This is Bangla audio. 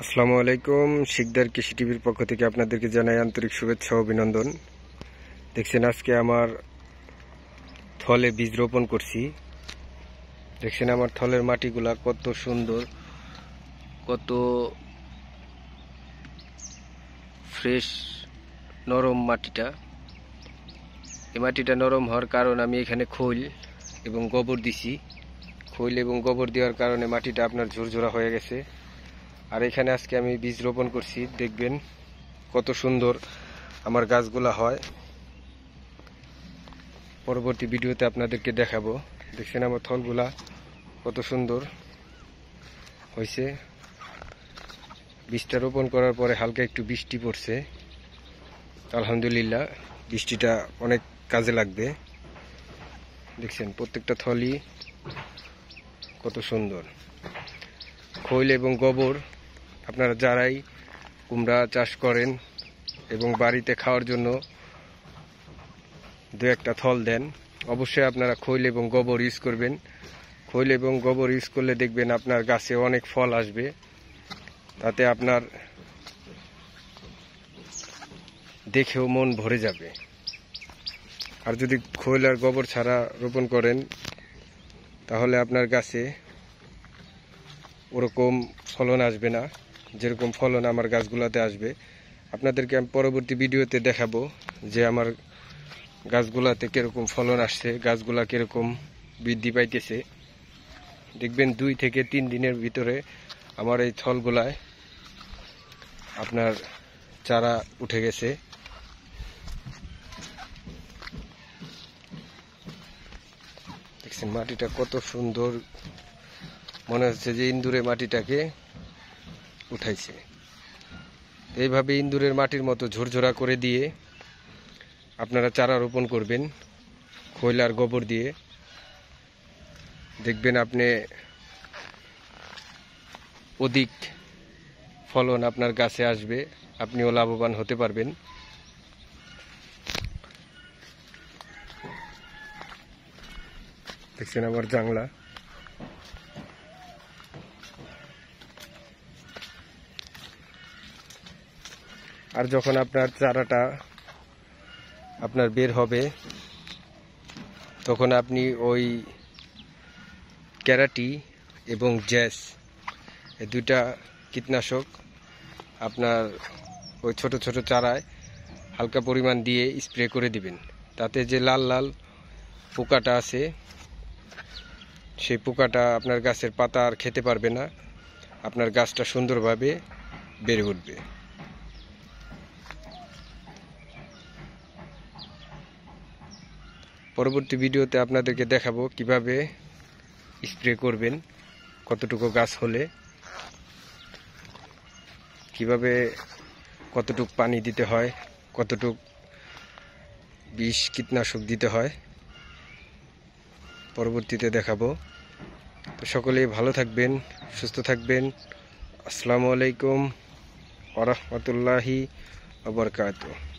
আসসালামু আলাইকুম। শিকদার কৃষি টিভির পক্ষ থেকে আপনাদেরকে জানাই আন্তরিক শুভেচ্ছা ও অভিনন্দন। দেখছেন আজকে আমার থলে বীজ রোপণ করছি। দেখছেন আমার থলের মাটিগুলা কত সুন্দর, কত ফ্রেশ, নরম মাটিটা। এই মাটিটা নরম হওয়ার কারণ আমি এখানে খৈল এবং গোবর দিছি। খৈল এবং গোবর দেওয়ার কারণে মাটিটা আপনার ঝুরঝুরা হয়ে গেছে। আর এখানে আজকে আমি বীজ রোপণ করছি। দেখবেন কত সুন্দর আমার গাছগুলা হয়। পরবর্তী ভিডিওতে আপনাদেরকে দেখাবো। দেখছেন আমার থলগুলা কত সুন্দর হয়েছে। বীজটা রোপণ করার পরে হালকা একটু বৃষ্টি পড়ছে, আলহামদুলিল্লাহ। বৃষ্টিটা অনেক কাজে লাগবে। দেখছেন প্রত্যেকটা থলই কত সুন্দর। খৈল এবং গোবর আপনারা যারাই কুমড়া চাষ করেন এবং বাড়িতে খাওয়ার জন্য দু একটা থল দেন, অবশ্যই আপনারা খৈল এবং গোবর ইউজ করবেন। খৈল এবং গোবর ইউজ করলে দেখবেন আপনার গাছে অনেক ফল আসবে। তাতে আপনার দেখেও মন ভরে যাবে। আর যদি খৈল আর গোবর ছাড়া রোপণ করেন তাহলে আপনার গাছে ওরকম ফলন আসবে না, যেরকম ফলন আমার গাছগুলোতে আসবে। আপনাদেরকে আমি পরবর্তী ভিডিওতে দেখাবো যে আমার গাছগুলাতে কিরকম ফলন আসছে, গাছগুলা কিরকম বৃদ্ধি পাইতেছে। দেখবেন 2 থেকে 3 দিনের ভিতরে আমার এই থলগুলায় আপনার চারা উঠে গেছে। দেখছেন মাটিটা কত সুন্দর, মনে হচ্ছে যে ইন্দুরে মাটিটাকে উঠাইছে। এইভাবে ইন্দুরের মাটির মতো ঝুরঝুরা করে দিয়ে আপনারা চারা রোপণ করবেন খৈল আর গোবর দিয়ে। দেখবেন আপনি অধিক ফলন আপনার গাছে আসবে, আপনিও লাভবান হতে পারবেন। দেখছেন আমার জাংলা। আর যখন আপনার চারাটা আপনার বের হবে তখন আপনি ওই ক্যারাটি এবং জ্যাস, এই 2টা কীটনাশক আপনার ওই ছোট ছোট চারায় হালকা পরিমাণ দিয়ে স্প্রে করে দিবেন। তাতে যে লাল লাল পোকাটা আছে সেই পোকাটা আপনার গাছের পাতা আর খেতে পারবে না, আপনার গাছটা সুন্দরভাবে বেড়ে উঠবে। পরবর্তী ভিডিওতে আপনাদেরকে দেখাবো কিভাবে স্প্রে করবেন, কতটুকু গাছ হলে কিভাবে কতটুক পানি দিতে হয়, কতটুক বিষ কীটনাশক দিতে হয়, পরবর্তীতে দেখাবো। তো সকলেই ভালো থাকবেন, সুস্থ থাকবেন। আসসালামু আলাইকুম ওয়া রাহমাতুল্লাহি ওয়া বারাকাতুহু।